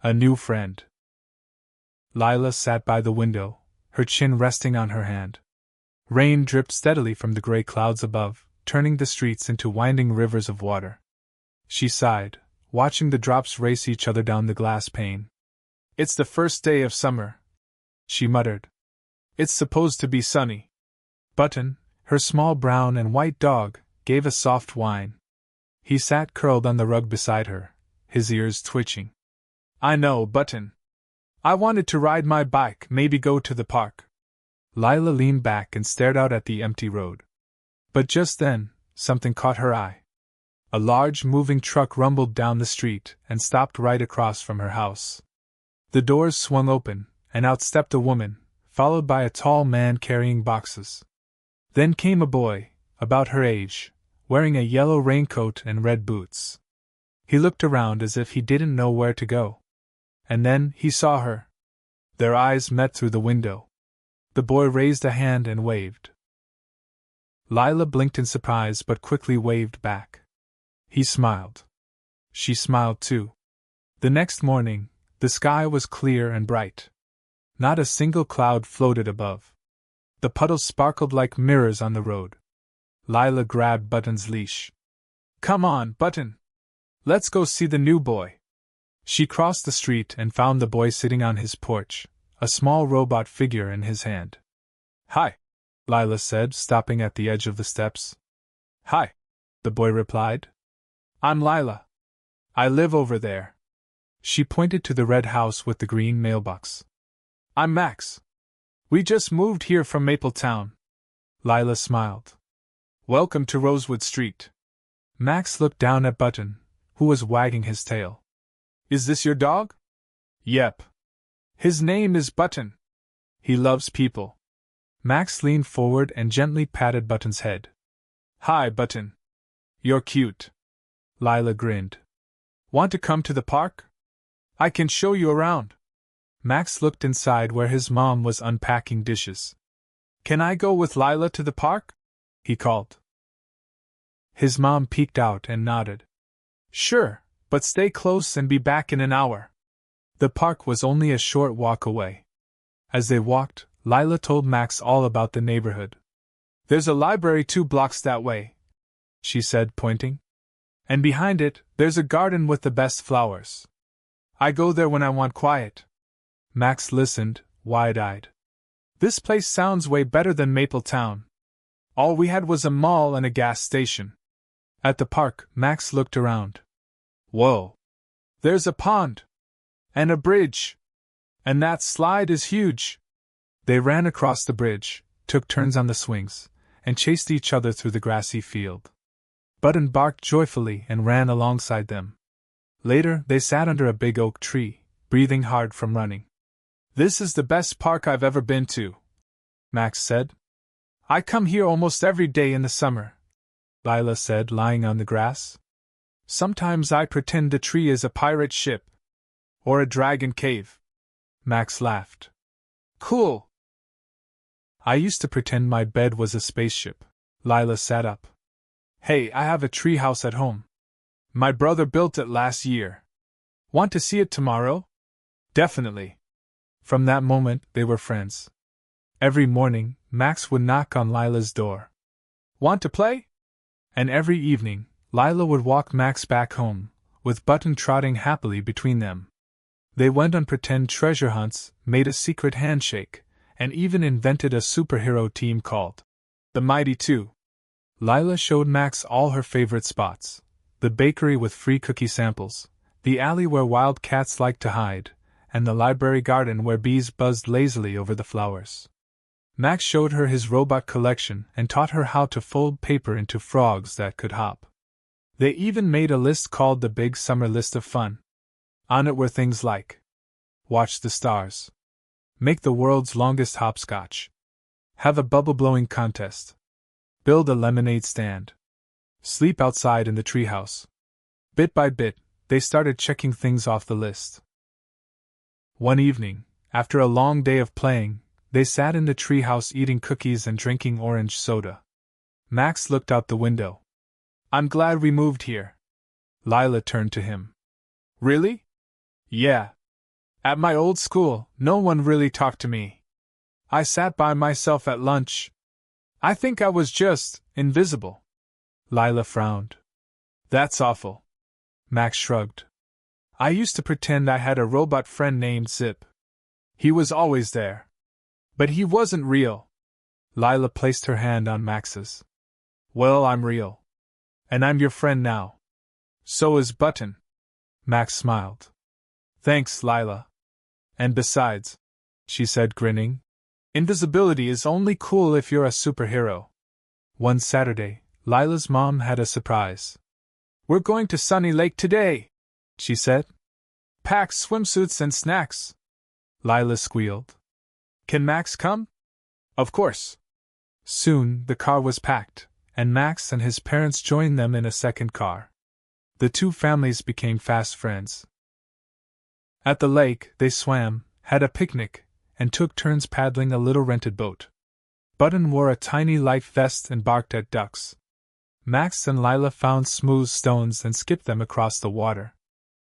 A new friend. Lila sat by the window, her chin resting on her hand. Rain dripped steadily from the gray clouds above, turning the streets into winding rivers of water. She sighed, watching the drops race each other down the glass pane. "It's the first day of summer," she muttered. "It's supposed to be sunny." Button, her small brown and white dog, gave a soft whine. He sat curled on the rug beside her, his ears twitching. "I know, Button. I wanted to ride my bike, maybe go to the park." Lila leaned back and stared out at the empty road. But just then, something caught her eye. A large moving truck rumbled down the street and stopped right across from her house. The doors swung open, and out stepped a woman, followed by a tall man carrying boxes. Then came a boy, about her age, wearing a yellow raincoat and red boots. He looked around as if he didn't know where to go. And then he saw her. Their eyes met through the window. The boy raised a hand and waved. Lila blinked in surprise but quickly waved back. He smiled. She smiled too. The next morning, the sky was clear and bright. Not a single cloud floated above. The puddles sparkled like mirrors on the road. Lila grabbed Button's leash. "Come on, Button. Let's go see the new boy." She crossed the street and found the boy sitting on his porch, a small robot figure in his hand. "Hi," Lila said, stopping at the edge of the steps. "Hi," the boy replied. "I'm Lila. I live over there." She pointed to the red house with the green mailbox. "I'm Max. We just moved here from Mapletown." Lila smiled. "Welcome to Rosewood Street." Max looked down at Button, who was wagging his tail. "Is this your dog?" "Yep. His name is Button. He loves people." Max leaned forward and gently patted Button's head. "Hi, Button. You're cute." Lila grinned. "Want to come to the park? I can show you around." Max looked inside where his mom was unpacking dishes. "Can I go with Lila to the park?" he called. His mom peeked out and nodded. "Sure, but stay close and be back in an hour." The park was only a short walk away. As they walked, Lila told Max all about the neighborhood. "There's a library 2 blocks that way," she said, pointing. "And behind it, there's a garden with the best flowers. I go there when I want quiet." Max listened, wide-eyed. "This place sounds way better than Mapletown. All we had was a mall and a gas station." At the park, Max looked around. "Whoa! There's a pond! And a bridge! And that slide is huge!" They ran across the bridge, took turns on the swings, and chased each other through the grassy field. Button barked joyfully and ran alongside them. Later, they sat under a big oak tree, breathing hard from running. "This is the best park I've ever been to," Max said. "I come here almost every day in the summer," Lila said, lying on the grass. "Sometimes I pretend the tree is a pirate ship. Or a dragon cave." Max laughed. "Cool." "I used to pretend my bed was a spaceship." Lila sat up. "Hey, I have a tree house at home. My brother built it last year. Want to see it tomorrow?" "Definitely." From that moment, they were friends. Every morning, Max would knock on Lila's door. "Want to play?" And every evening, Lila would walk Max back home, with Button trotting happily between them. They went on pretend treasure hunts, made a secret handshake, and even invented a superhero team called the Mighty Two. Lila showed Max all her favorite spots: the bakery with free cookie samples, the alley where wild cats liked to hide, and the library garden where bees buzzed lazily over the flowers. Max showed her his robot collection and taught her how to fold paper into frogs that could hop. They even made a list called the Big Summer List of Fun. On it were things like: watch the stars, make the world's longest hopscotch, have a bubble-blowing contest, build a lemonade stand, sleep outside in the treehouse. Bit by bit, they started checking things off the list. One evening, after a long day of playing, they sat in the treehouse eating cookies and drinking orange soda. Max looked out the window. "I'm glad we moved here." Lila turned to him. "Really?" "Yeah. At my old school, no one really talked to me. I sat by myself at lunch. I think I was just invisible. Lila frowned. That's awful. Max shrugged. I used to pretend I had a robot friend named Zip. He was always there. But he wasn't real. Lila placed her hand on Max's. Well, I'm real. And I'm your friend now. So is Button. Max smiled. Thanks, Lila. And besides, she said, grinning, invisibility is only cool if you're a superhero. One Saturday, Lila's mom had a surprise. We're going to Sunny Lake today, she said. Pack swimsuits and snacks. Lila squealed. Can Max come? Of course. Soon the car was packed, and Max and his parents joined them in a second car. The two families became fast friends. At the lake, they swam, had a picnic, and took turns paddling a little rented boat. Button wore a tiny life vest and barked at ducks. Max and Lila found smooth stones and skipped them across the water.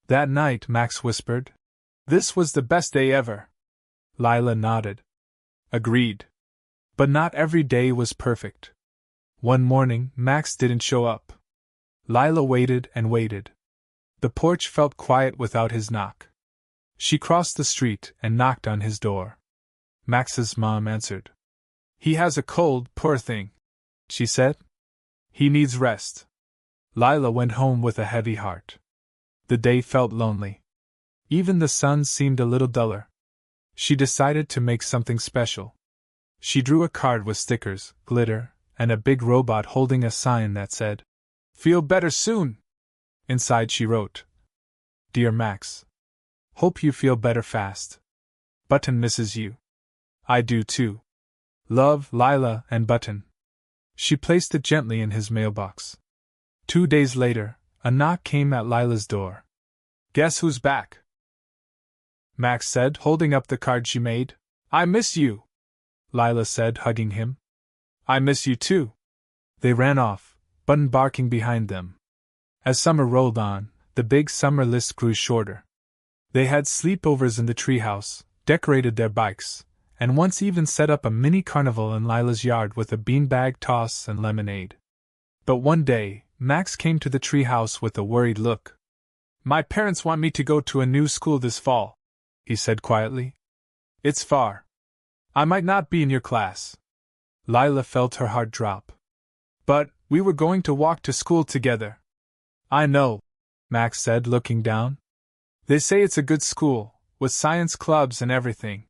That night, Max whispered, "This was the best day ever." Lila nodded. Agreed. But not every day was perfect. One morning, Max didn't show up. Lila waited and waited. The porch felt quiet without his knock. She crossed the street and knocked on his door. Max's mom answered. He has a cold, poor thing, she said. He needs rest. Lila went home with a heavy heart. The day felt lonely. Even the sun seemed a little duller. She decided to make something special. She drew a card with stickers, glitter, and a big robot holding a sign that said, "Feel better soon." Inside she wrote, "Dear Max, hope you feel better fast. Button misses you. I do too. Love, Lila and Button." She placed it gently in his mailbox. 2 days later, a knock came at Lila's door. "Guess who's back?" Max said, holding up the card she made. "I miss you," Lila said, hugging him. "I miss you too." They ran off, Button barking behind them. As summer rolled on, the big summer list grew shorter. They had sleepovers in the treehouse, decorated their bikes, and once even set up a mini carnival in Lila's yard with a beanbag toss and lemonade. But one day, Max came to the treehouse with a worried look. "My parents want me to go to a new school this fall," he said quietly. "It's far. I might not be in your class." Lila felt her heart drop. "But we were going to walk to school together." "I know," Max said, looking down. "They say it's a good school, with science clubs and everything.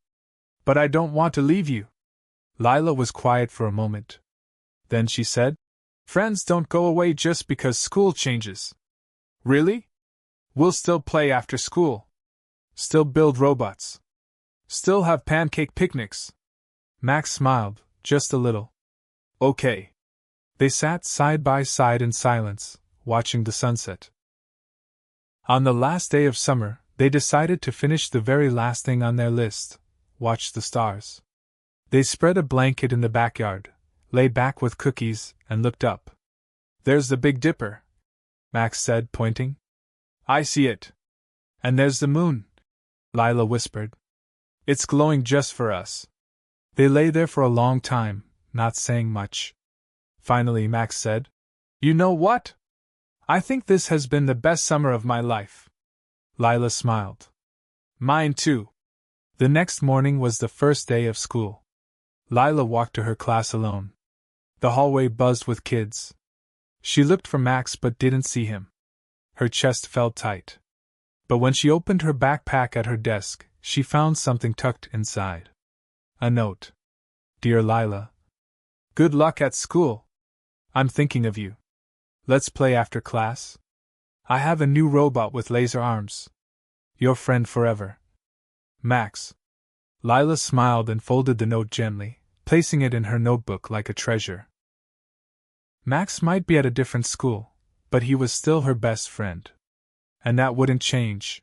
But I don't want to leave you." Lila was quiet for a moment. Then she said, "Friends don't go away just because school changes." "Really? We'll still play after school. Still build robots. Still have pancake picnics." Max smiled, just a little. "Okay." They sat side by side in silence, watching the sunset. On the last day of summer, they decided to finish the very last thing on their list: watch the stars. They spread a blanket in the backyard, lay back with cookies, and looked up. "There's the Big Dipper," Max said, pointing. "I see it." "And there's the moon," Lila whispered. "It's glowing just for us." They lay there for a long time, not saying much. Finally, Max said, "You know what? I think this has been the best summer of my life." Lila smiled. "Mine too." The next morning was the first day of school. Lila walked to her class alone. The hallway buzzed with kids. She looked for Max but didn't see him. Her chest felt tight. But when she opened her backpack at her desk, she found something tucked inside. A note. "Dear Lila, good luck at school. I'm thinking of you. Let's play after class. I have a new robot with laser arms. Your friend forever. Max." Lila smiled and folded the note gently, placing it in her notebook like a treasure. Max might be at a different school, but he was still her best friend. And that wouldn't change.